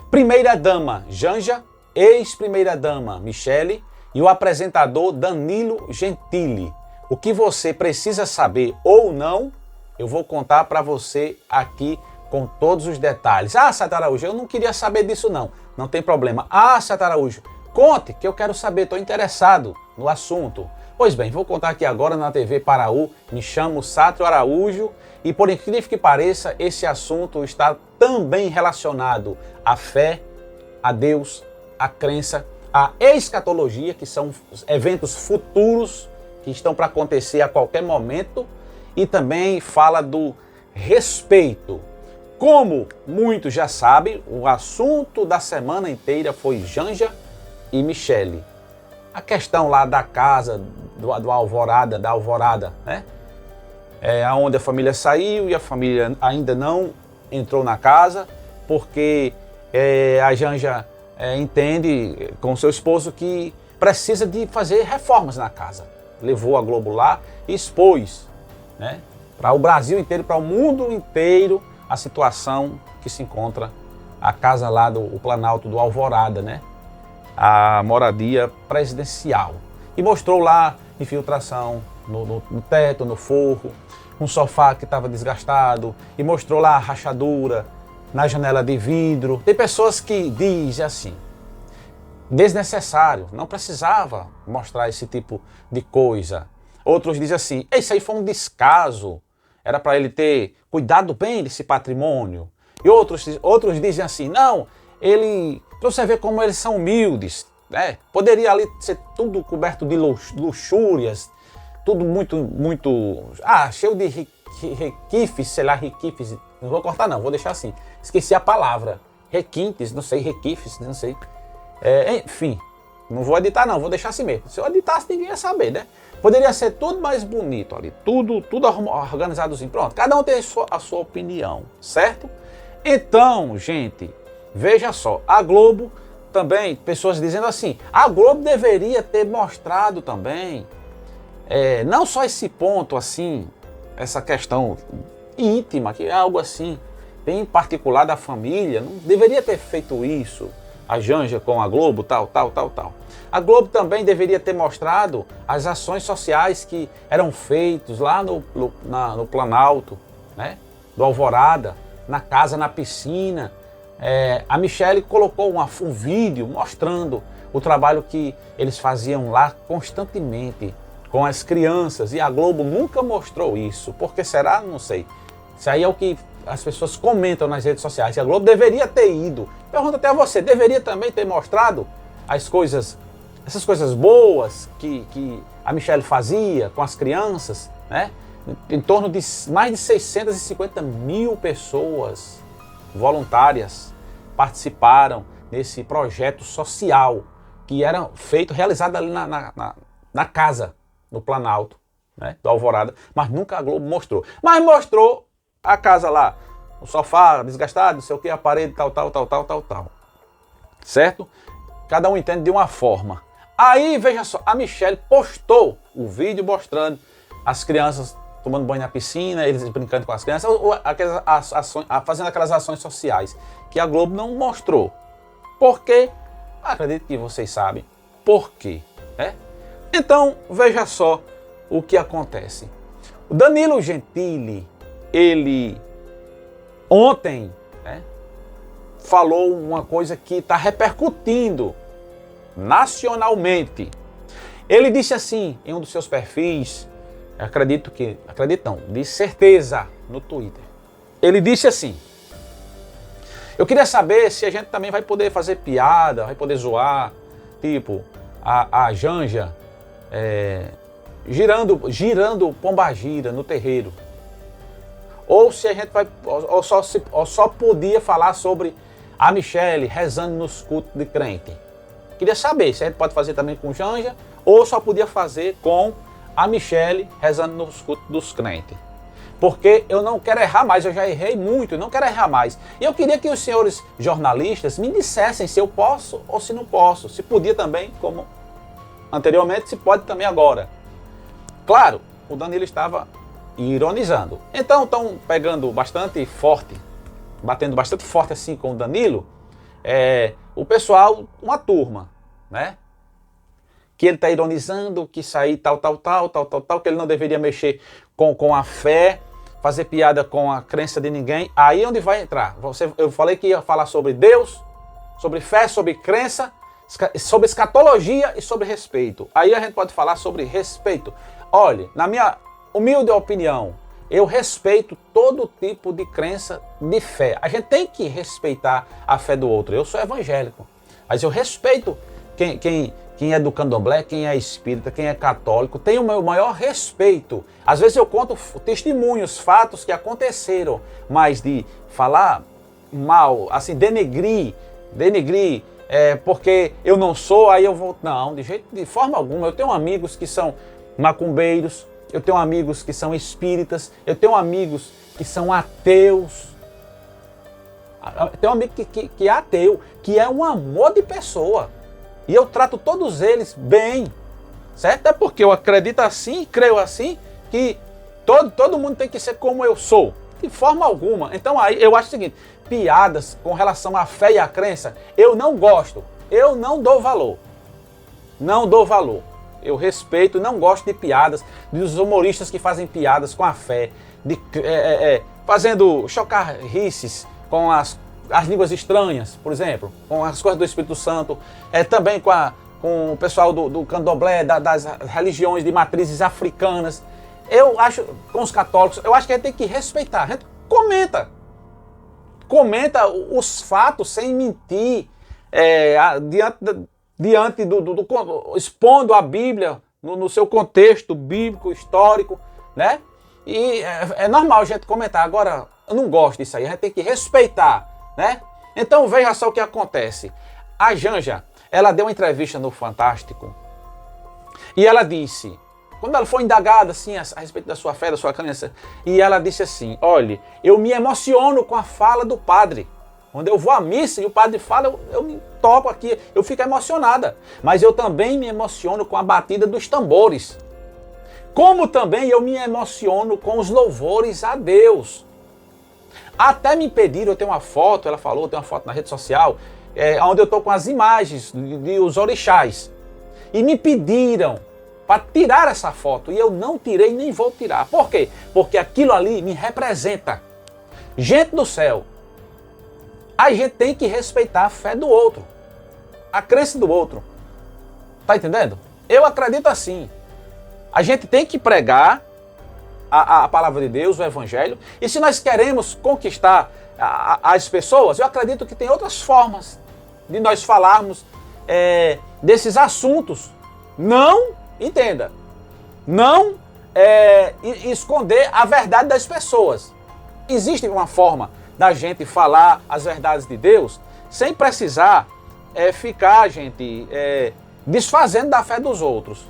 Primeira-dama Janja, ex-primeira-dama Michele e o apresentador Danilo Gentili. O que você precisa saber ou não, eu vou contar para você aqui com todos os detalhes. Ah, Sete Araújo, eu não queria saber disso não. Não tem problema. Ah, Sete Araújo, conte que eu quero saber, estou interessado no assunto. Pois bem, vou contar aqui agora na TV Paraú. Me chamo Sátrio Araújo e, por incrível que pareça, esse assunto está também relacionado à fé, a Deus, à crença, à escatologia, que são eventos futuros que estão para acontecer a qualquer momento, e também fala do respeito. Como muitos já sabem, o assunto da semana inteira foi Janja e Michele. A questão lá da casa, da Alvorada, né? Onde a família saiu e a família ainda não entrou na casa, porque a Janja entende com seu esposo que precisa de fazer reformas na casa. Levou a Globo lá e expôs, né, para o Brasil inteiro, para o mundo inteiro, a situação que se encontra a casa lá do Planalto do Alvorada, né? A moradia presidencial. E mostrou lá infiltração no teto, no forro, um sofá que estava desgastado, e mostrou lá a rachadura na janela de vidro. Tem pessoas que dizem assim, desnecessário, não precisava mostrar esse tipo de coisa. Outros dizem assim, isso aí foi um descaso, era para ele ter cuidado bem desse patrimônio. E outros dizem assim, não, para você ver como eles são humildes, né? Poderia ali ser tudo coberto de luxúrias, tudo muito, cheio de requifes, sei lá, requifes, não vou cortar não, vou deixar assim, esqueci a palavra, requintes, não sei, requifes, não sei, enfim, não vou editar não, vou deixar assim mesmo, se eu editasse ninguém ia saber, né? Poderia ser tudo mais bonito ali, tudo organizadozinho, pronto, cada um tem a sua opinião, certo? Então, gente, veja só, a Globo também, pessoas dizendo assim, a Globo deveria ter mostrado também, não só esse ponto assim, essa questão íntima, que é algo assim, bem particular da família, não deveria ter feito isso, a Janja com a Globo, tal. A Globo também deveria ter mostrado as ações sociais que eram feitas lá no Planalto, né, do Alvorada, na casa, na piscina. A Michele colocou um vídeo mostrando o trabalho que eles faziam lá constantemente com as crianças, e a Globo nunca mostrou isso. Por que será? Não sei. Isso aí é o que as pessoas comentam nas redes sociais. E a Globo deveria ter ido. Pergunto até a você, deveria também ter mostrado essas coisas boas que a Michele fazia com as crianças, né? Em torno de mais de 650 mil pessoas voluntárias participaram nesse projeto social que era realizado ali na casa, no Planalto, né, do Alvorada, mas nunca a Globo mostrou. Mas mostrou a casa lá, o sofá desgastado, não sei o que, a parede, tal. Certo? Cada um entende de uma forma. Aí, veja só, a Michele postou o vídeo mostrando as crianças tomando banho na piscina, eles brincando com as crianças, fazendo aquelas ações sociais que a Globo não mostrou. Por quê? Acredito que vocês sabem por quê, né? Então, veja só o que acontece. O Danilo Gentili, ele ontem, né, falou uma coisa que está repercutindo nacionalmente. Ele disse assim, em um dos seus perfis, de certeza, no Twitter. Ele disse assim, eu queria saber se a gente também vai poder fazer piada, vai poder zoar, tipo, a Janja girando pombagira no terreiro. Ou se a gente vai, ou só podia falar sobre a Michele rezando nos cultos de crente. Queria saber se a gente pode fazer também com Janja, ou só podia fazer com a Michele rezando nos cultos dos crentes. Porque eu não quero errar mais, eu já errei muito, eu não quero errar mais. E eu queria que os senhores jornalistas me dissessem se eu posso ou se não posso. Se podia também, como anteriormente, se pode também agora. Claro, o Danilo estava ironizando. Então estão pegando bastante forte, batendo bastante forte assim com o Danilo, o pessoal, uma turma, né? Que ele está ironizando, que isso aí tal, que ele não deveria mexer com a fé, fazer piada com a crença de ninguém. Aí é onde vai entrar. Eu falei que ia falar sobre Deus, sobre fé, sobre crença, sobre escatologia e sobre respeito. Aí a gente pode falar sobre respeito. Olha, na minha humilde opinião, eu respeito todo tipo de crença de fé. A gente tem que respeitar a fé do outro. Eu sou evangélico, mas eu respeito quem é do candomblé, quem é espírita, quem é católico, tem o meu maior respeito. Às vezes eu conto testemunhos, fatos que aconteceram, mas de falar mal, assim, denegrir, porque eu não sou, aí eu vou... Não, de forma alguma. Eu tenho amigos que são macumbeiros, eu tenho amigos que são espíritas, eu tenho amigos que são ateus. Tem um amigo que é ateu, que é um amor de pessoa. E eu trato todos eles bem, certo? É porque eu acredito assim, creio assim, que todo mundo tem que ser como eu sou. De forma alguma. Então aí eu acho o seguinte, piadas com relação à fé e à crença, eu não gosto. Eu não dou valor. Não dou valor. Eu respeito, não gosto de piadas, dos humoristas que fazem piadas com a fé, fazendo chocarrices com as línguas estranhas, por exemplo, com as coisas do Espírito Santo, também com o pessoal do candomblé, das religiões de matrizes africanas. Eu acho, com os católicos, eu acho que a gente tem que respeitar. A gente comenta os fatos sem mentir, expondo a Bíblia no seu contexto bíblico, histórico, né? E é normal a gente comentar. Agora, eu não gosto disso aí, a gente tem que respeitar, né? Então veja só o que acontece. A Janja, ela deu uma entrevista no Fantástico e ela disse, quando ela foi indagada assim, a respeito da sua fé, da sua crença, e ela disse assim, olha, eu me emociono com a fala do padre. Quando eu vou à missa e o padre fala, eu me toco aqui, eu fico emocionada. Mas eu também me emociono com a batida dos tambores. Como também eu me emociono com os louvores a Deus. Até me pediram, eu tenho uma foto, ela falou, tem uma foto na rede social, onde eu estou com as imagens dos orixás. E me pediram para tirar essa foto. E eu não tirei nem vou tirar. Por quê? Porque aquilo ali me representa. Gente do céu, a gente tem que respeitar a fé do outro. A crença do outro. Tá entendendo? Eu acredito assim. A gente tem que pregar a palavra de Deus, o Evangelho. E se nós queremos conquistar as pessoas, eu acredito que tem outras formas de nós falarmos desses assuntos. Não, entenda, não esconder a verdade das pessoas. Existe uma forma da gente falar as verdades de Deus sem precisar ficar, gente, desfazendo da fé dos outros.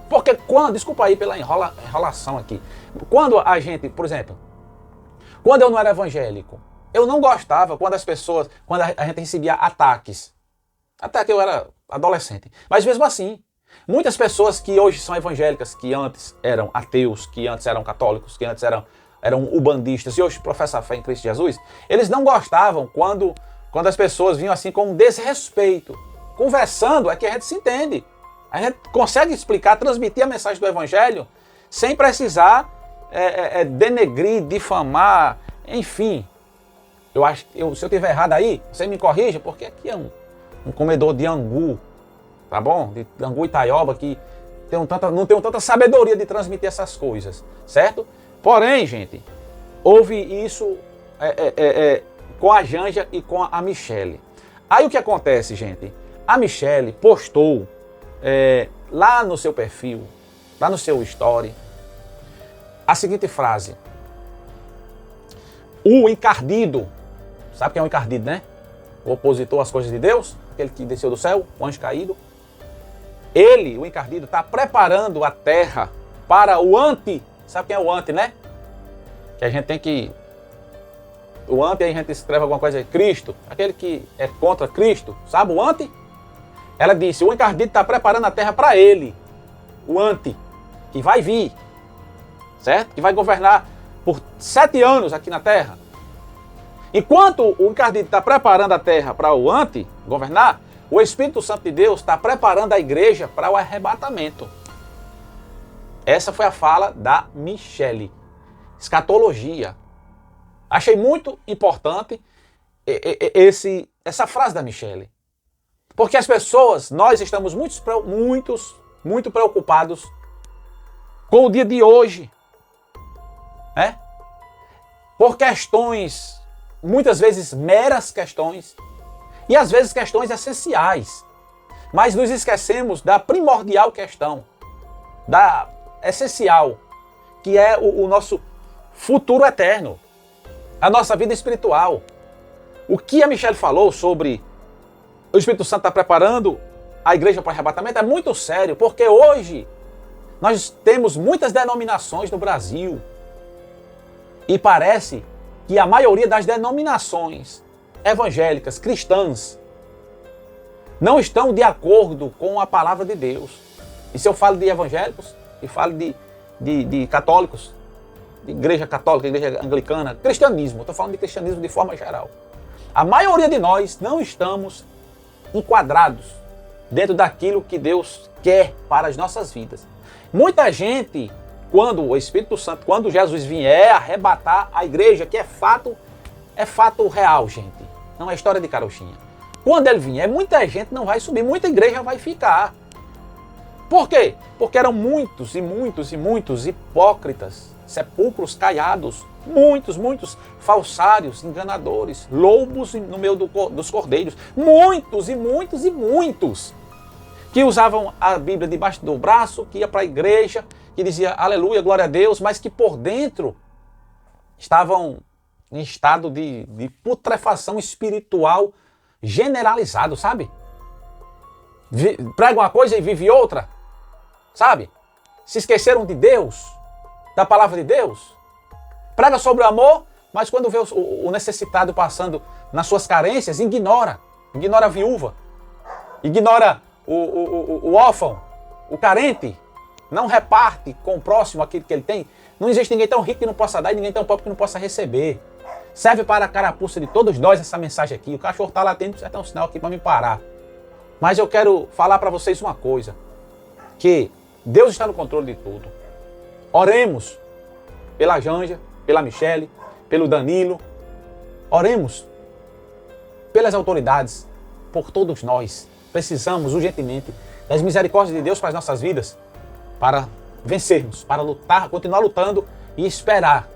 Porque desculpa aí pela enrolação aqui, quando a gente, por exemplo, quando eu não era evangélico, eu não gostava quando a gente recebia ataques, até que eu era adolescente, mas mesmo assim, muitas pessoas que hoje são evangélicas, que antes eram ateus, que antes eram católicos, que antes eram ubandistas e hoje professam a fé em Cristo Jesus, eles não gostavam quando as pessoas vinham assim com um desrespeito. Conversando é que a gente se entende. A gente consegue explicar, transmitir a mensagem do Evangelho sem precisar denegrir, difamar, enfim. Eu acho que se eu estiver errado aí, você me corrija, porque aqui é um comedor de angu, tá bom? De angu e taioba que não tem tanta sabedoria de transmitir essas coisas, certo? Porém, gente, houve isso com a Janja e com a Michele. Aí o que acontece, gente? A Michele postou lá no seu perfil, lá no seu story, a seguinte frase. O encardido, sabe quem é o encardido, né? O opositor às coisas de Deus, aquele que desceu do céu, o anjo caído. Ele, o encardido, está preparando a terra para o sabe quem é o né? Que a gente tem que... O aí a gente escreve alguma coisa, Cristo, aquele que é contra Cristo, sabe o Ela disse, o encardido está preparando a terra para ele, o que vai vir, certo? Que vai governar por 7 anos aqui na terra. Enquanto o encardido está preparando a terra para o governar, o Espírito Santo de Deus está preparando a igreja para o arrebatamento. Essa foi a fala da Michele. Escatologia. Achei muito importante essa frase da Michele. Porque as pessoas, nós estamos muito preocupados com o dia de hoje. Né? Por questões, muitas vezes meras questões, e às vezes questões essenciais. Mas nos esquecemos da primordial questão, da essencial, que é o nosso futuro eterno, a nossa vida espiritual. O que a Michele falou sobre o Espírito Santo está preparando a igreja para o arrebatamento é muito sério, porque hoje nós temos muitas denominações no Brasil e parece que a maioria das denominações evangélicas, cristãs, não estão de acordo com a palavra de Deus. E se eu falo de evangélicos, e falo de católicos, de igreja católica, igreja anglicana, cristianismo, estou falando de cristianismo de forma geral. A maioria de nós não estamos enquadrados dentro daquilo que Deus quer para as nossas vidas. Muita gente, quando o Espírito Santo, quando Jesus vier arrebatar a igreja, que é fato real, gente. Não é história de carochinha. Quando ele vier, muita gente não vai subir, muita igreja vai ficar. Por quê? Porque eram muitos hipócritas, sepulcros caiados, muitos falsários, enganadores, lobos no meio dos cordeiros, muitos que usavam a Bíblia debaixo do braço, que ia para a igreja, que dizia aleluia, glória a Deus, mas que por dentro estavam em estado de putrefação espiritual generalizado, sabe? Prega uma coisa e vive outra, sabe? Se esqueceram de Deus, da palavra de Deus. Prega sobre o amor, mas quando vê o necessitado passando nas suas carências, ignora a viúva, ignora o órfão, o carente, não reparte com o próximo aquilo que ele tem. Não existe ninguém tão rico que não possa dar e ninguém tão pobre que não possa receber. Serve para a carapuça de todos nós essa mensagem aqui. O cachorro está latendo, precisa ter um sinal aqui para me parar. Mas eu quero falar para vocês uma coisa, que Deus está no controle de tudo. Oremos pela Janja, pela Michele, pelo Danilo. Oremos pelas autoridades, por todos nós. Precisamos urgentemente das misericórdias de Deus para as nossas vidas, para vencermos, para lutar, continuar lutando e esperar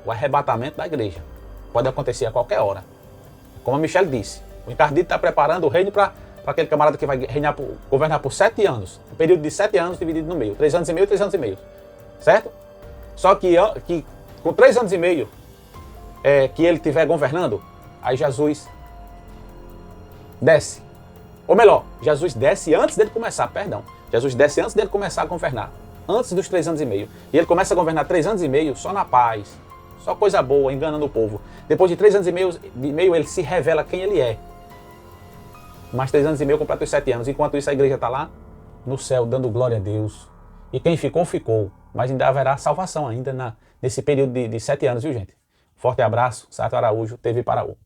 o arrebatamento da igreja. Pode acontecer a qualquer hora. Como a Michele disse, o encardido está preparando o reino para aquele camarada que vai governar por 7 anos. Um período de 7 anos dividido no meio. 3 anos e meio, 3 anos e meio. Certo? Só que com 3 anos e meio que ele estiver governando, aí Jesus desce. Ou melhor, Jesus desce antes dele começar, Jesus desce antes dele começar a governar. Antes dos 3 anos e meio. E ele começa a governar 3 anos e meio só na paz. Só coisa boa, enganando o povo. Depois de 3 anos e meio, ele se revela quem ele é. Mais 3 anos e meio completa os 7 anos. Enquanto isso, a igreja está lá no céu, dando glória a Deus. E quem ficou, ficou. Mas ainda haverá salvação ainda nesse período de 7 anos, viu, gente? Forte abraço, Sarto Araújo, TV Paraú.